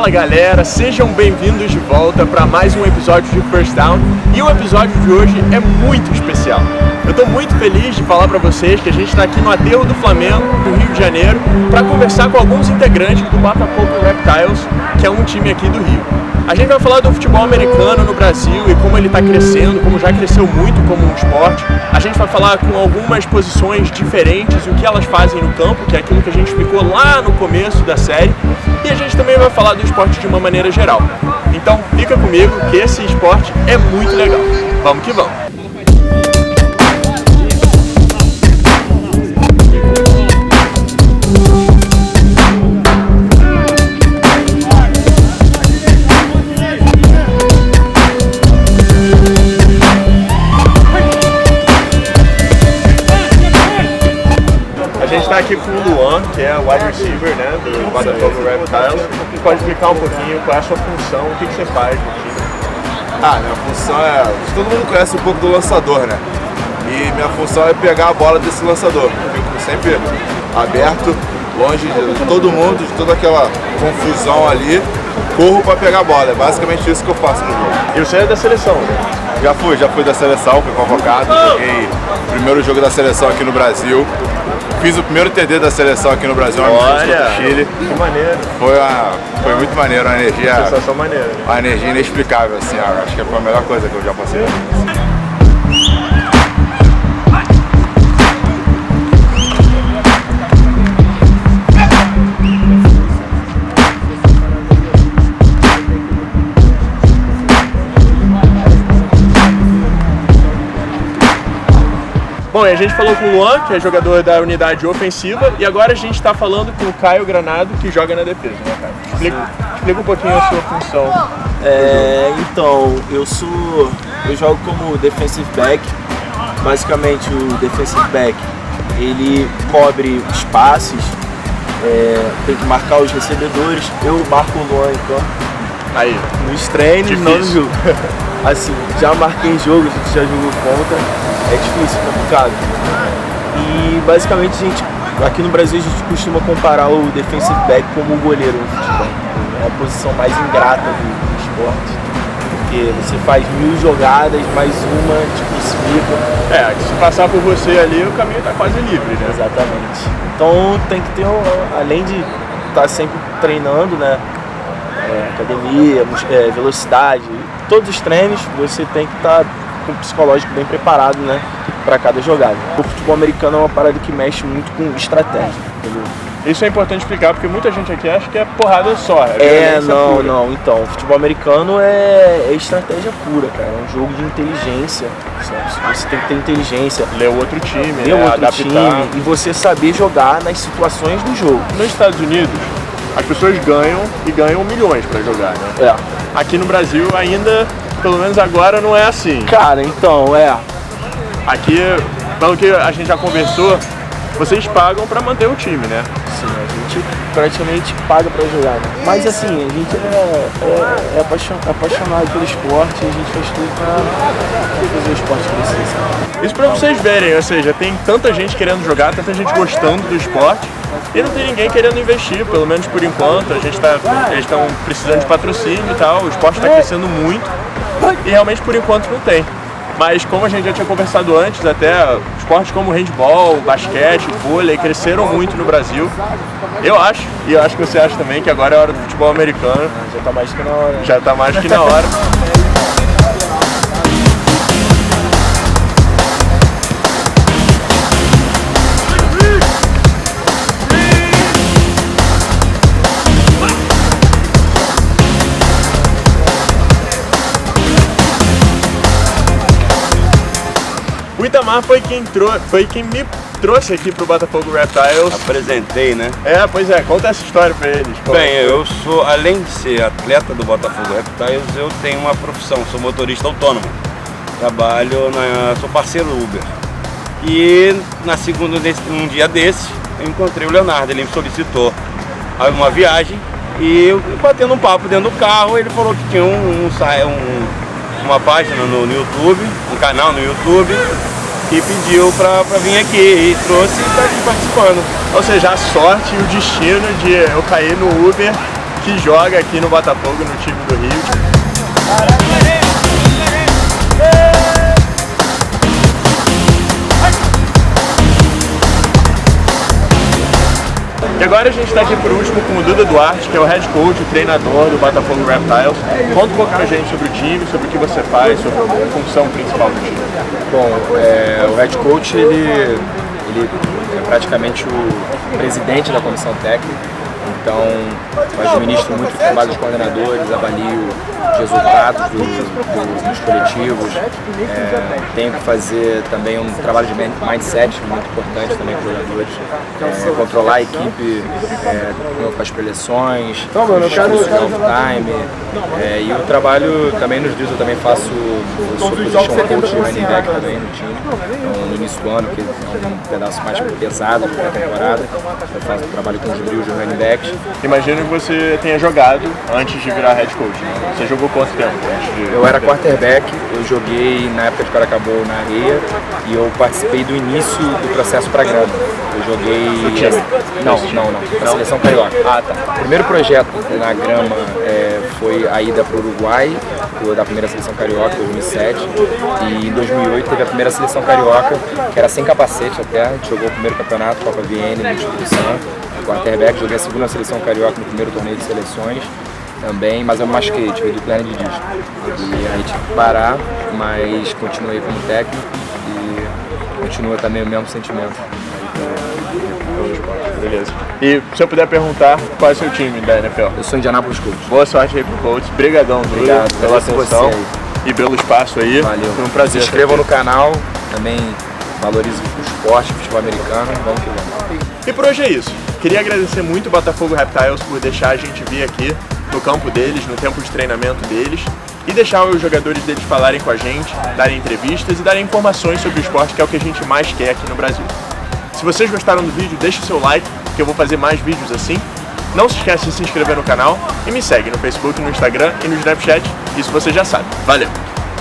Fala galera, sejam bem-vindos de volta para mais um episódio de First Down. E o episódio de hoje é muito especial. Eu estou muito feliz de falar para vocês que a gente está aqui no aterro do Flamengo, no Rio de Janeiro, para conversar com alguns integrantes do Botafogo Reptiles, que é um time aqui do Rio. A gente vai falar do futebol americano no Brasil e como ele está crescendo, como já cresceu muito como um esporte. A gente vai falar com algumas posições diferentes e o que elas fazem no campo, que é aquilo que a gente explicou lá no começo da série. E a gente também vai falar do esporte de uma maneira geral. Então fica comigo que esse esporte é muito legal. Vamos que vamos! A gente está aqui com o Luan, que é o wide receiver, né, do Botafogo Reptiles. Você pode explicar um pouquinho qual é a sua função, o que você faz no time? Minha função é... Todo mundo conhece um pouco do lançador, né? E minha função é pegar a bola desse lançador. Eu fico sempre aberto, longe de todo mundo, de toda aquela confusão ali. Corro para pegar a bola, é basicamente isso que eu faço no jogo. E você é da seleção, né? Já fui da seleção, fui convocado, joguei o primeiro jogo da seleção aqui no Brasil. Fiz o primeiro TD da seleção aqui no Brasil, Olha, no Chile. Que maneiro. Foi muito maneiro, uma energia. Sensação maneira. Uma energia inexplicável, assim, acho que foi a melhor coisa que eu já passei. Bom, e a gente falou com o Luan, que é jogador da unidade ofensiva, e agora a gente está falando com o Caio Granado, que joga na defesa, né, Caio? Explica um pouquinho a sua função. Então, eu jogo como defensive back. Basicamente, o defensive back, ele cobre os passes, tem que marcar os recebedores. Eu marco o Luan em campo. Aí. Nos treinos, não no jogo. Assim, já marquei jogo, a gente já jogou contra. É difícil, complicado. E basicamente aqui no Brasil a gente costuma comparar o defensive back como o goleiro no futebol. É a posição mais ingrata do esporte. Porque você faz 1000 jogadas, mais uma te crucifica. Se passar por você ali, o caminho está quase livre, né? Exatamente. Então tem que ter, além de estar sempre treinando, né? Academia, velocidade, todos os treinos, você tem que estar com o psicológico bem preparado, né, para cada jogada. O futebol americano é uma parada que mexe muito com estratégia, entendeu? Isso é importante explicar, porque muita gente aqui acha que é porrada só. Não. Então, o futebol americano é estratégia pura, cara. É um jogo de inteligência. Sabe? Você tem que ter inteligência. Ler o outro time, adaptar. Time, e você saber jogar nas situações do jogo. Nos Estados Unidos, as pessoas ganham e ganham milhões para jogar, né? Aqui no Brasil ainda, pelo menos agora, não é assim. Cara, então, Aqui, pelo que a gente já conversou, vocês pagam para manter o time, né? Sim, a gente praticamente paga para jogar, né? Mas assim, a gente é apaixonado pelo esporte e a gente faz tudo para fazer o esporte crescer. Isso para vocês verem, ou seja, tem tanta gente querendo jogar, tanta gente gostando do esporte e não tem ninguém querendo investir, pelo menos por enquanto. Eles estão precisando de patrocínio e tal, o esporte está crescendo muito e realmente por enquanto não tem. Mas como a gente já tinha conversado antes, até esportes como handball, basquete, vôlei cresceram muito no Brasil. Eu acho, e eu acho que você acha também, que agora é a hora do futebol americano. Já tá mais que na hora. Já tá mais que na hora. O Itamar foi quem me trouxe aqui pro Botafogo Reptiles. Apresentei, né? Pois é, conta essa história pra eles. Bem, eu sou, além de ser atleta do Botafogo Reptiles, eu tenho uma profissão, sou motorista autônomo. Sou parceiro do Uber. E um dia desses, eu encontrei o Leonardo, ele me solicitou uma viagem e eu batendo um papo dentro do carro, ele falou que tinha uma página no YouTube, um canal no YouTube, e pediu pra vir aqui e trouxe e tá aqui participando. Ou seja, a sorte e o destino de eu cair no Uber que joga aqui no Botafogo, no time do Rio. E agora a gente está aqui por último com o Duda Duarte, que é o head coach, o treinador do Botafogo Reptiles. Conta um pouco pra gente sobre o time, sobre o que você faz, sobre a função principal do time. Bom, o head coach ele é praticamente o presidente da comissão técnica, então eu administro muito o trabalho dos coordenadores, avalio os resultados dos coletivos, tenho que fazer também um trabalho de mindset muito importante também para os jogadores, controlar a equipe com as preleções, os discursos de off-time, e o trabalho também nos dias eu também faço, eu sou position coach de running back também no time, então, no início do ano, que é um pedaço mais pesado da temporada, eu faço trabalho com os drills de running backs. Imagino que você tenha jogado antes de virar head coach, né? Você jogou quanto tempo antes de... Eu era quarterback, eu joguei na época de Paracabou na areia e eu participei do início do processo para grama. Eu joguei... Não, na seleção carioca. Ah, tá. O primeiro projeto na grama foi a ida para o Uruguai, da primeira seleção carioca, em 2007, e em 2008 teve a primeira seleção carioca, que era sem capacete até, a gente jogou o primeiro campeonato, Copa VN, no Espírito Santo. Quarterback, joguei a segunda seleção carioca no primeiro torneio de seleções também, mas eu me machuquei, tive hernia de disco. E aí tive que parar, mas continuei como técnico e continua também o mesmo sentimento. Beleza. E se eu puder perguntar, qual é o seu time da NFL? Eu sou Indianapolis Colts. Boa sorte aí pro Colts. Brigadão, Obrigado pela atenção e pelo espaço aí. Valeu. Foi um prazer. Se inscrevam no canal, também valorizo o esporte, o futebol americano, vamos que vamos. E por hoje é isso. Queria agradecer muito o Botafogo Reptiles por deixar a gente vir aqui no campo deles, no tempo de treinamento deles, e deixar os jogadores deles falarem com a gente, darem entrevistas e darem informações sobre o esporte, que é o que a gente mais quer aqui no Brasil. Se vocês gostaram do vídeo, deixe o seu like, que eu vou fazer mais vídeos assim. Não se esqueça de se inscrever no canal e me segue no Facebook, no Instagram e no Snapchat. Isso você já sabe. Valeu!